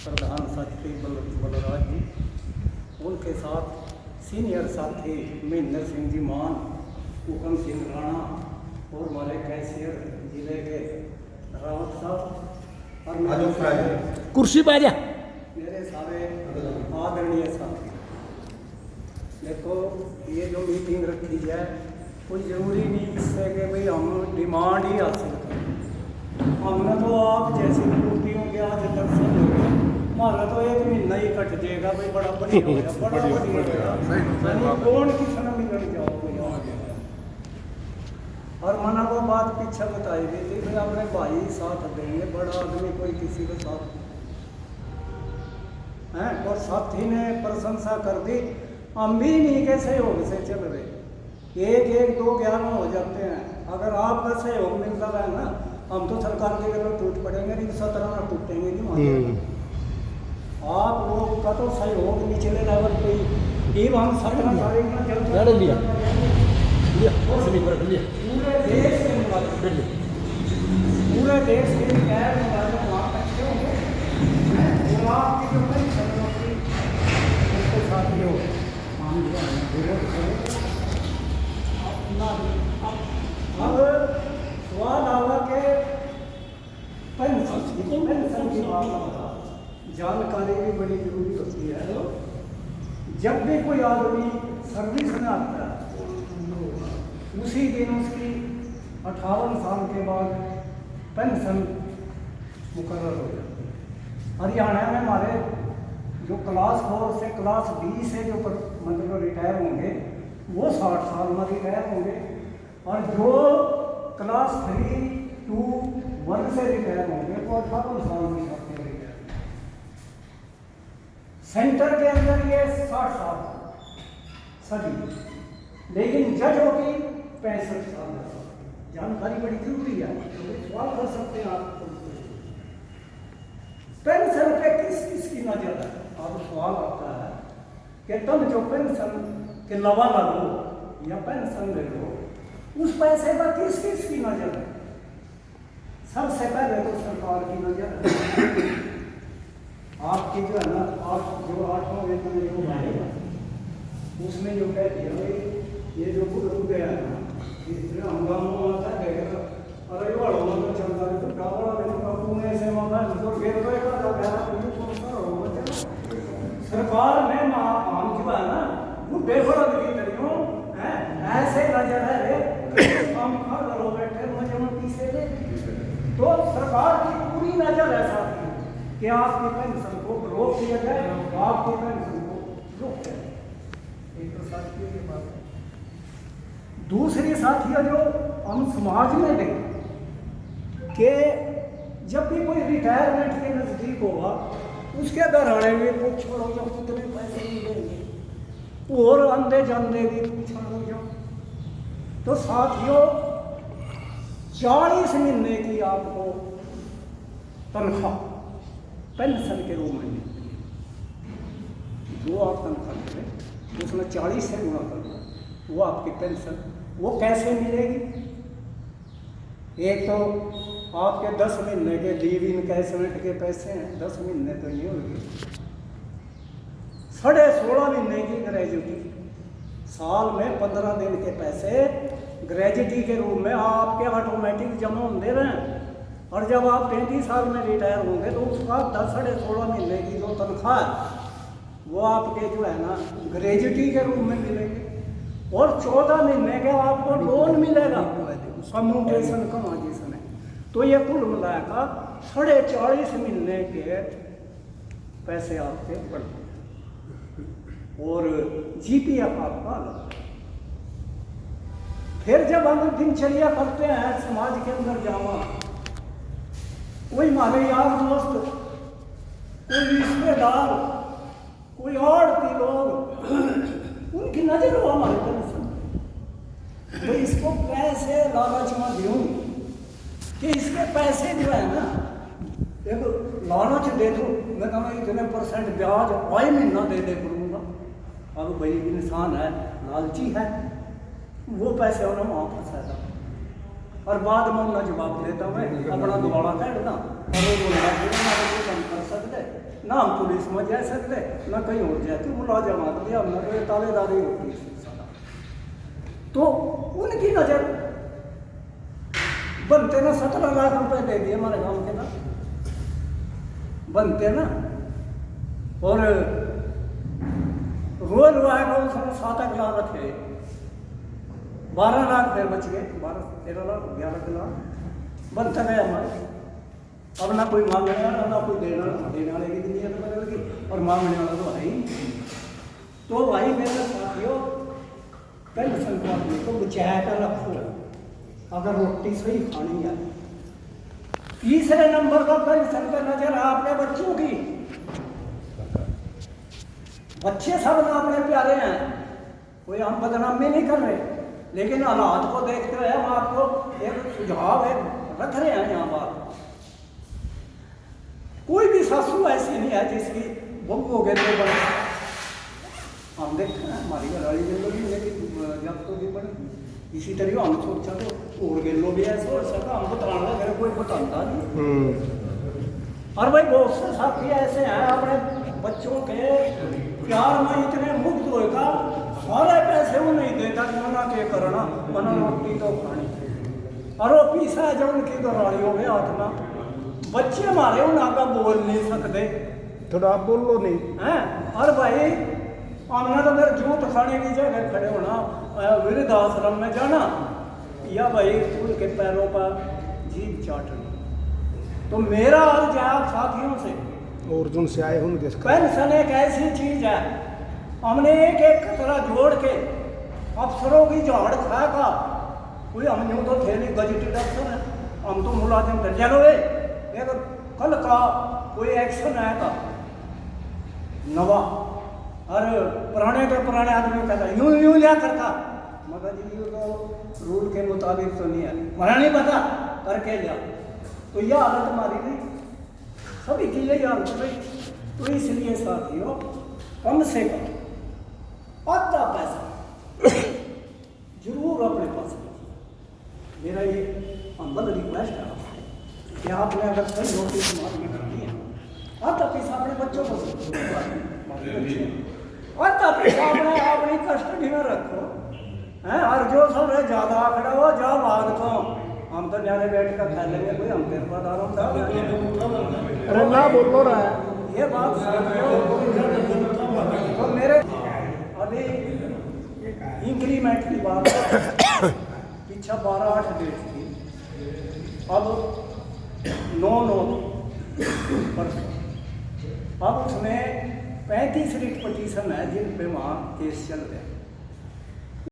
प्रधान साथी बलराज जी, उनके साथ सीनियर साथी महेंद्र सिंह जी मान, हुकम सिंह राणा और हमारे कैशियर जिले के रावत साहब और मेरे कुर्सी पर जा मेरे सारे आदरणीय साथी। देखो ये जो मीटिंग रखी जाए कोई ज़रूरी नहीं इससे कि भाई हम डिमांड ही हासिल करें। हमने तो आप जैसी कुर्तियों के आज दर्शन हो गए, हमारा तो 1 महीना ही कट जाएगा भाई, बड़ा बढ़िया हो गया, बड़ा बढ़िया होगा। कौन किसी ने मिल जाओगे और मना को बात पीछे बताई गई थी भाई अपने भाई साथ देंगे, बड़ा आदमी कोई किसी के साथ हैं। और साथी ने प्रशंसा कर दी, हम भी नहीं के सहयोग से चल रहे, 1-1, 2, 11 हो जाते हैं। अगर आपका सहयोग मिलता रहे ना, हम तो सरकार के गले टूट पड़ेंगे, नहीं 17 में टूटेंगे नहीं। आप लोग का तो सहयोग निचले लेवल पे ही हम 17 तारीख में जल्द लिया पूरे देश के गैर मुलाजिम वहाँ अच्छे होंगे और आपकी जो पेंशन होगी उसके साथ ही हो। अब सवाल आवा के पेंशन की बात, जानकारी भी बड़ी जरूरी होती है। जब भी कोई आदमी सर्विस में आता है उसी दिन उसकी 58 साल के बाद पेंशन मुकर्रर हो जाती है। हरियाणा में हमारे जो क्लास 4 से क्लास D से जो मतलब रिटायर होंगे वो 60 साल में रिटायर होंगे, और जो क्लास 3, 2, 1 से रिटायर होंगे वो 58 साल में जाते हैं रिटायर। सेंटर के अंदर ये 60 साल सभी, लेकिन जजों की 65 साल। जानकारी बड़ी जरूरी है, सवाल कर सकते हैं आप पेंशन पे किस की नजर है। अब सवाल आता है कि तुम जो पेंशन के लवा लो या पेंशन ले लो, उस पैसे पर किस की नजर है। सबसे पहले तो सरकार की नजर है। आपकी जो है ना, आप जो 8वां वेतन जो आएगा उसमें जो कह दिया ये जो रुक गया है ना, इसलिए हंगामा आता है अरे वालों में तो चलता है तो डाबड़ा में तो पुणे से माता तो फिर तो एक गहरा सरकार में हम जो है ना वो बेफरद की करियो है ऐसे नजर है रे हम खा करो बैठे मजे में पीछे ले। तो सरकार की पूरी नजर है साथी कि आपकी पेंशन को रोक दिया जाए, आपकी पेंशन को रोक दिया जाए। एक तो साथियों की बात है। दूसरी साथियों जो हम समाज में देखें कि जब भी कोई रिटायरमेंट के नज़दीक होगा उसके घराने भी पूछो जो कितने पैसे मिलेंगे और अंधे जानते भी पूछो जो। तो साथियों 40 महीने की आपको तनख्वाह पेंशन के रूप में मिलती है। जो आप तनख्वाह करें उसमें 40 से गुणा करना, वो आपकी पेंशन वो कैसे मिलेगी। एक तो आपके 10 महीने के लीव इनकैशमेंट के पैसे हैं, 10 महीने तो नहीं होगी, 16.5 महीने की ग्रेजुटी, साल में 15 दिन के पैसे ग्रेजुटी के रूप में आपके ऑटोमेटिक जमा होते रहे। और जब आप 35 साल में रिटायर होंगे तो उसका 16.5 महीने की जो तनख्वाह है वो आपके जो है ना ग्रेजुटी के रूप में मिलेगी, और 14 महीने के आपको लोन मिलेगा कम्यूटेशन कमाजेशन है। तो ये कुल मिलाकर 40.5 महीने के पैसे आपके बढ़ते हैं और GPF आपका अलग। फिर जब हम दिनचर्या करते हैं समाज के अंदर जावा, कोई हमारे यार दोस्त, कोई रिश्तेदार, कोई आड़ती लोग, उनकी नजर हो हमारे पेंशन तो इसको कैसे लालच में दूँ कि इसके पैसे जो है ना, देखो लालच दे दो, मैं कहूँगा इतने % ब्याज आए महीना दे करूँगा। अब भाई इंसान है लालची है, वो पैसे उन्होंने वहाँ फंसाया और बाद में उन्हें जवाब देता मैं अपना दोबारा कह देता और वो कम कर सकते ना हम पुलिस में जा सकते ना कहीं और जाए, तू मुलाजम आदमी हमने कोई ताबेदारी होती है। तो उनकी नजर बनते ना 17 लाख रुपए दे दिए हमारे गांव के ना, बनते ना, और रोज रुआएगा उसने 7 लाख रखे, 12 लाख फिर बच गए, 12-13 लाख 11 लाख बनता गया हमारे। अब ना कोई मांगने वाला ना कोई देने वाले की नीयत बदल गई, और मांगने वाला तो है ही। तो भाई मेरे साथियों, पेंशन को अपने को बचा कर रखो अगर रोटी सही खानी है। तीसरे नंबर पर पेंशन का नजर आपके बच्चों की। बच्चे सब ना अपने प्यारे हैं, कोई हम बदनामी नहीं कर रहे, लेकिन हालात को देखते हुए हम आपको एक सुझाव है रख रहे हैं यहाँ बात। कोई भी सासू ऐसी नहीं है जिसकी बहू हो गए तो बड़े, हम देखते हैं हमारी घराली गेलो भी लेकिन जब तो भी बड़े इसी तरह हम सोचा तो और गेलो भी ऐसा हो सका, हम बताना अगर कोई बताता नहीं। और भाई बहुत से साथी ऐसे हैं अपने बच्चों के प्यार में इतने मुग्ध होगा, सारे पैसे वो नहीं देता कि मना के करना, मना रोटी तो खानी, और वो पीसा है जब उनकी दौरानी हो गया हाथ में। बच्चे हमारे उन आगा बोल नहीं सकते, थोड़ा आप बोलो नहीं हैं। और भाई हमने तो मेरे जूत खाने की जगह खड़े होना, वृद्धाश्रम में जाना, या भाई उनके पैरों पर जीभ चाटना। तो मेरा अर्ज है आप साथियों से, और जिन से आए होंगे पेंशन एक ऐसी चीज है, हमने एक एक कतरा जोड़ के अफसरों की झाड़ खाएगा, कोई हम यूँ तो थे नहीं गजटेड अफसर है, हम तो मुलाजिम थे। चलो एक कल का कोई एक्शन आएगा नवा, और पुराने के पुराने आदमी कहता यूं यूं लिया करता, मगर जी यूँ तो रूल के मुताबिक तो नहीं है, मना नहीं पता करके लिया। तो यह हालत हमारी नहीं, सभी की यही हालत है। तो इसलिए साथियों कम से कम आधा पैसा जरूर अपने पास रखिए। मेरा ये हम्बल रिक्वेस्ट है कि आपने अगर सही नौकरी समाज में करनी है, आधा पैसा अपने बच्चों को, आधा पैसा अपनी कस्टडी में रखो हैं। और जो सब है ज़्यादा आंकड़ा हो जा भाग तो हम तो न्यारे बैठ कर खा लेंगे, कोई हम तेरे पर आराम था अरे ना बोलो रहा है ये बात। तो मेरे अभी इंक्रीमेंट की बात पीछा 12-8 डेट थी, अब 9-9 परसों, अब उसमें 35 रिट पटिशन है जिन पे वहाँ केस चल रहे हैं।